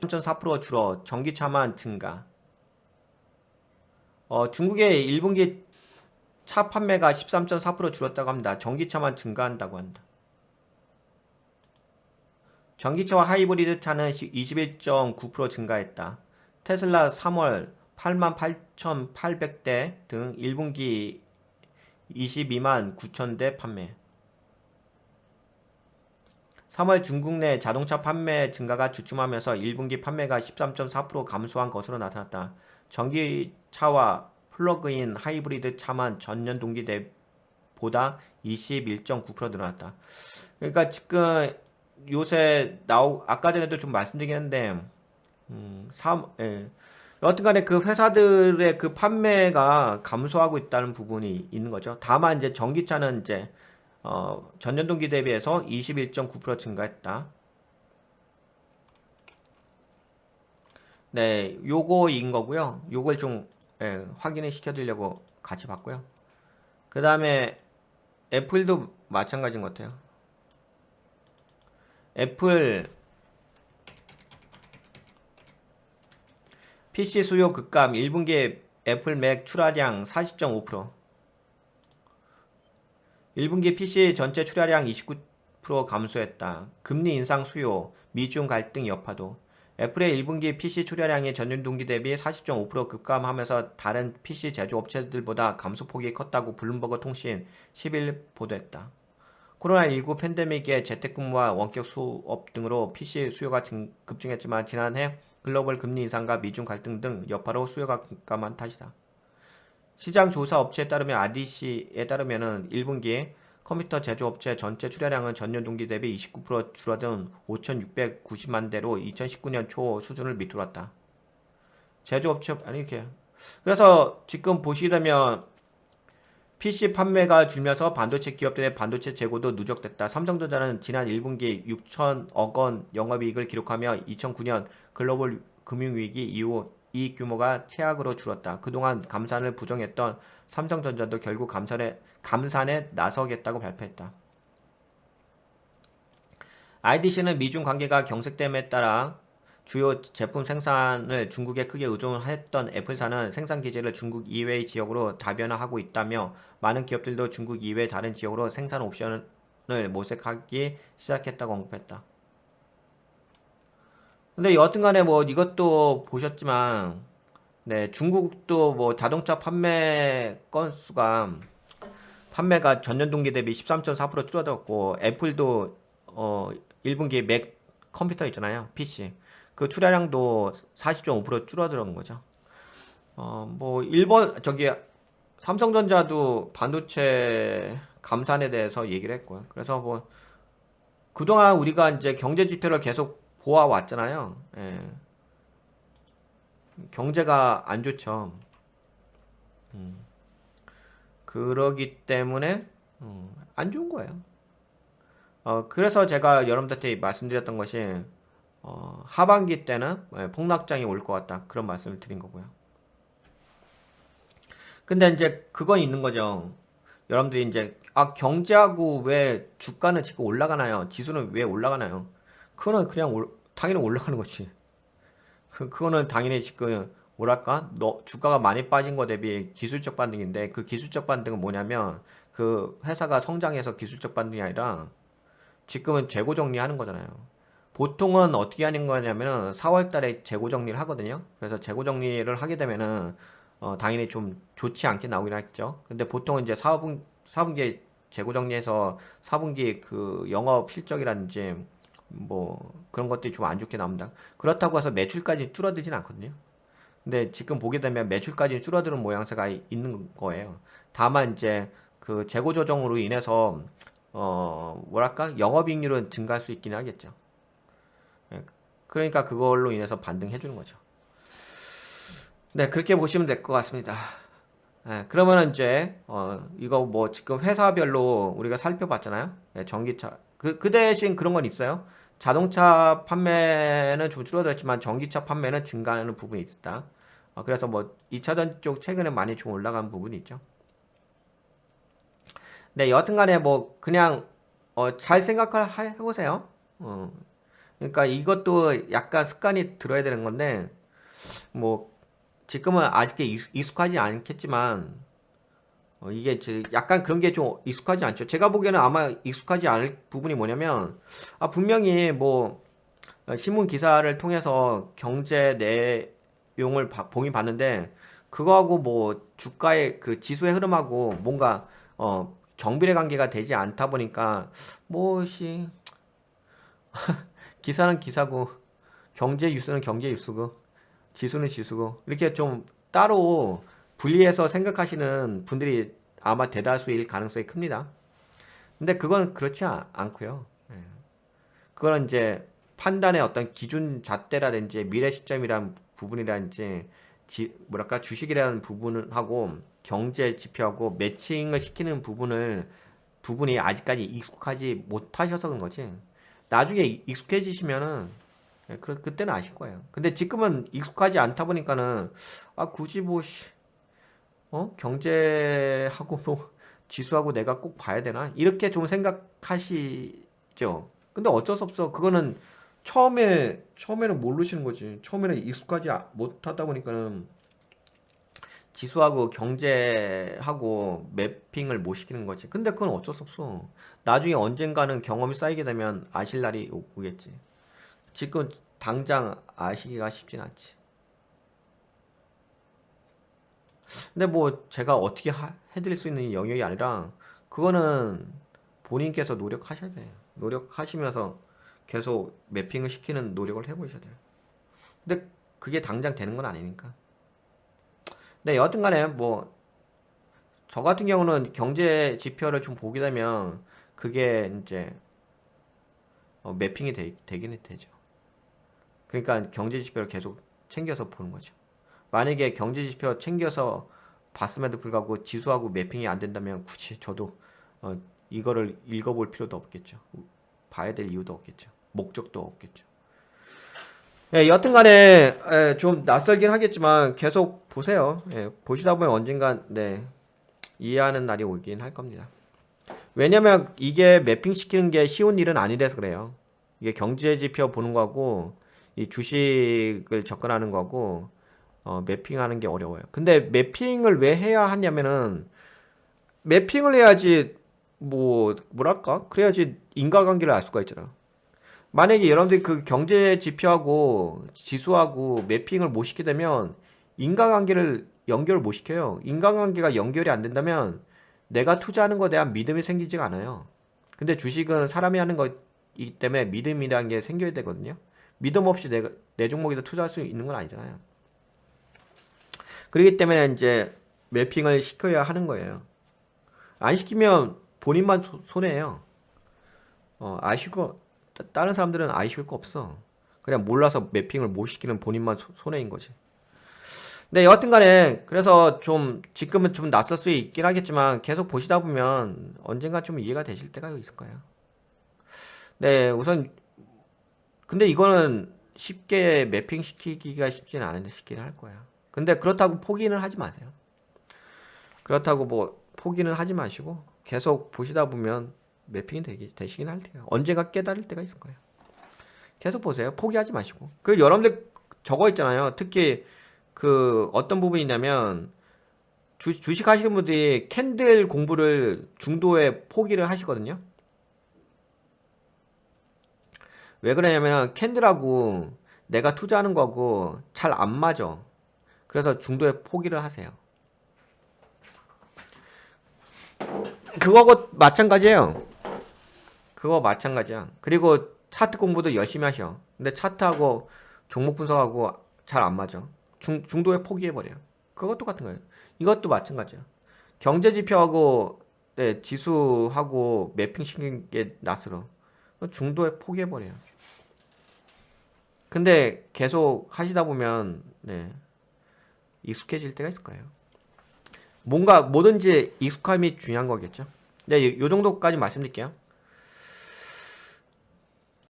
3.4% 줄어 전기차만 증가. 중국의 1분기 차 판매가 13.4% 줄었다고 합니다. 전기차만 증가한다고 한다. 전기차와 하이브리드 차는 21.9% 증가했다. 테슬라 3월 88,800대 등 1분기 22만 9천대 판매. 3월 중국 내 자동차 판매 증가가 주춤하면서 1분기 판매가 13.4% 감소한 것으로 나타났다. 전기차와 플러그인 하이브리드 차만 전년 동기 대보다 21.9% 늘어났다. 그러니까 지금 요새 아까 전에도 좀 말씀드리긴 했는데, 예. 여튼간에 그 회사들의 그 판매가 감소하고 있다는 부분이 있는 거죠. 다만 이제 전기차는 이제 전년 동기 대비해서 21.9% 증가했다. 네, 요거인 거고요. 요걸 좀 확인을 시켜드리려고 같이 봤고요. 그 다음에 애플도 마찬가지인 것 같아요. 애플 PC 수요 급감 1분기 애플 맥 출하량 40.5%. 1분기 PC 전체 출하량 29% 감소했다. 금리 인상 수요, 미중 갈등 여파도. 애플의 1분기 PC 출하량이 전년 동기 대비 40.5% 급감하면서 다른 PC 제조업체들보다 감소폭이 컸다고 블룸버그 통신 10일 보도했다. 코로나19 팬데믹의 재택근무와 원격 수업 등으로 PC 수요가 급증했지만 지난해 글로벌 금리 인상과 미중 갈등 등 여파로 수요가 급감한 탓이다. 시장 조사 업체에 따르면 RDC에 따르면은 1분기 컴퓨터 제조업체 전체 출하량은 전년 동기 대비 29% 줄어든 5,690만 대로 2019년 초 수준을 밑돌았다. 제조업체 아니 이렇게. 그래서 지금 보시게 되면 PC 판매가 줄면서 반도체 기업들의 반도체 재고도 누적됐다. 삼성전자는 지난 1분기 6천억 원 영업이익을 기록하며 2009년 글로벌 금융위기 이후 이익 규모가 최악으로 줄었다. 그동안 감산을 부정했던 삼성전자도 결국 감산에 나서겠다고 발표했다. IDC는 미중 관계가 경색됨에 따라 주요 제품 생산을 중국에 크게 의존했던 애플사는 생산 기지를 중국 이외의 지역으로 다변화하고 있다며 많은 기업들도 중국 이외의 다른 지역으로 생산 옵션을 모색하기 시작했다고 언급했다. 근데 여튼간에 뭐 이것도 보셨지만 네, 중국도 뭐 자동차 판매가 전년 동기 대비 13.4% 줄어들었고 애플도 1분기 맥 컴퓨터 있잖아요. PC. 그 출하량도 40.5% 줄어드는 거죠. 뭐 삼성전자도 반도체 감산에 대해서 얘기를 했고요. 그래서 뭐 그동안 우리가 이제 경제 지표를 계속 보아왔잖아요. 예. 경제가 안 좋죠. 그러기 때문에 안 좋은 거예요. 그래서 제가 여러분들한테 말씀드렸던 것이 하반기 때는 폭락장이 올 것 같다. 그런 말씀을 드린 거고요. 근데 이제 그건 있는 거죠. 여러분들이 이제 경제하고 왜 주가는 지금 올라가나요? 지수는 왜 올라가나요? 그거는 그냥 당연히 올라가는 거지. 그거는 당연히 지금 뭐랄까? 주가가 많이 빠진 거 대비 기술적 반등인데 그 기술적 반등은 뭐냐면 그 회사가 성장해서 기술적 반등이 아니라 지금은 재고 정리하는 거잖아요. 보통은 어떻게 하는 거냐면은 4월 달에 재고 정리를 하거든요. 그래서 재고 정리를 하게 되면은 당연히 좀 좋지 않게 나오긴 하겠죠. 근데 보통은 이제 4분기에 재고 정리해서 4분기 그 영업 실적이라든지 뭐 그런 것들이 좀 안 좋게 나옵니다. 그렇다고 해서 매출까지 줄어들진 않거든요. 근데 지금 보게 되면 매출까지 줄어드는 모양새가 있는 거예요. 다만 이제 그 재고 조정으로 인해서 뭐랄까 영업이익률은 증가할 수 있긴 하겠죠. 예, 그러니까 그걸로 인해서 반등해 주는 거죠. 네, 그렇게 보시면 될 것 같습니다. 그러면은 이제 이거 뭐 지금 회사별로 우리가 살펴봤잖아요. 전기차 그 대신 그런 건 있어요. 자동차 판매는 좀 줄어들었지만 전기차 판매는 증가하는 부분이 있다. 그래서 뭐 2차전 쪽 최근에 많이 좀 올라간 부분이 있죠. 네, 여튼간에 뭐 그냥 잘 생각을 해보세요. 그러니까 이것도 약간 습관이 들어야 되는 건데 뭐 지금은 아직 익숙하지 않겠지만 이게 약간 그런 게 좀 익숙하지 않죠. 제가 보기에는 아마 익숙하지 않을 부분이 뭐냐면 분명히 뭐 신문 기사를 통해서 경제 내용을 보긴 봤는데 그거하고 뭐 주가의 그 지수의 흐름하고 뭔가 정비례 관계가 되지 않다 보니까 뭐시 기사는 기사고 경제 뉴스는 경제 뉴스고 지수는 지수고 이렇게 좀 따로 분리해서 생각하시는 분들이 아마 대다수일 가능성이 큽니다. 근데 그건 그렇지 않고요. 예. 그거는 이제 판단의 어떤 기준 잣대라든지 미래 시점이란 부분이라든지 뭐랄까 주식이라는 부분하고 경제 지표하고 매칭을 시키는 부분이 아직까지 익숙하지 못하셔서 그런 거지. 나중에 익숙해지시면은 그때는 아실 거예요. 근데 지금은 익숙하지 않다 보니까는 굳이 뭐 경제하고 뭐 지수하고 내가 꼭 봐야 되나? 이렇게 좀 생각하시죠. 근데 어쩔 수 없어. 그거는 처음에는 모르시는 거지. 처음에는 익숙하지 못하다 보니까는 지수하고 경제하고 매핑을 못 시키는 거지. 근데 그건 어쩔 수 없어. 나중에 언젠가는 경험이 쌓이게 되면 아실 날이 오겠지. 지금 당장 아시기가 쉽진 않지. 근데 뭐 제가 어떻게 해드릴 수 있는 영역이 아니라 그거는 본인께서 노력하셔야 돼요. 노력하시면서 계속 매핑을 시키는 노력을 해보셔야 돼요. 근데 그게 당장 되는 건 아니니까. 근데 여하튼 간에 뭐 저 같은 경우는 경제 지표를 좀 보게 되면 그게 이제 매핑이 되긴 되죠. 그러니까 경제 지표를 계속 챙겨서 보는 거죠. 만약에 경제 지표 챙겨서 봤음에도 불구하고 지수하고 매핑이 안 된다면 굳이 저도 이거를 읽어볼 필요도 없겠죠. 봐야 될 이유도 없겠죠. 목적도 없겠죠. 예, 여튼간에 좀 낯설긴 하겠지만 계속 보세요. 예, 보시다 보면 언젠간 네, 이해하는 날이 오긴 할 겁니다. 왜냐면 이게 매핑 시키는 게 쉬운 일은 아니라서 그래요. 이게 경제 지표 보는 거고 이 주식을 접근하는 거고 매핑하는 게 어려워요. 근데 매핑을 왜 해야 하냐면은 매핑을 해야지 뭐랄까? 그래야지 인과관계를 알 수가 있잖아. 만약에 여러분들이 그 경제 지표하고 지수하고 매핑을 못 시키게 되면 인과관계를 연결을 못 시켜요. 인과관계가 연결이 안 된다면 내가 투자하는 거에 대한 믿음이 생기지가 않아요. 근데 주식은 사람이 하는 거이기 때문에 믿음이라는 게 생겨야 되거든요. 믿음 없이 내 종목에도 투자할 수 있는 건 아니잖아요. 그렇기 때문에 이제 매핑을 시켜야 하는 거예요. 안 시키면 본인만 손해예요. 아실 거 다른 사람들은 아쉬울 거 없어. 그냥 몰라서 매핑을 못 시키는 본인만 손해인 거지. 네, 여하튼간에 그래서 좀 지금은 좀 낯설 수 있긴 하겠지만 계속 보시다 보면 언젠가 좀 이해가 되실 때가 있을 거예요. 네, 우선 근데 이거는 쉽게 매핑 시키기가 쉽지는 않은데 시키는 할 거야. 근데 그렇다고 포기는 하지 마세요. 그렇다고 뭐 포기는 하지 마시고 계속 보시다 보면 매핑이 되시긴 할 테요. 언젠가 깨달을 때가 있을 거예요. 계속 보세요. 포기하지 마시고. 그 여러분들 저거 있잖아요. 특히 그 어떤 부분이 있냐면 주식 하시는 분들이 캔들 공부를 중도에 포기를 하시거든요. 왜 그러냐면 캔들하고 내가 투자하는 거고 잘 안 맞아. 그래서 중도에 포기를 하세요. 그거고 마찬가지예요. 그거 마찬가지야. 그리고 차트 공부도 열심히 하셔. 근데 차트하고 종목 분석하고 잘 안 맞아. 중도에 포기해버려요. 그것도 똑같은 거예요. 이것도 마찬가지야. 경제 지표하고 네, 지수하고 매핑 시킨 게 낯설어. 중도에 포기해버려요. 근데 계속 하시다 보면 네, 익숙해질 때가 있을 거예요. 뭔가 뭐든지 익숙함이 중요한 거겠죠. 네, 요 정도까지 말씀드릴게요.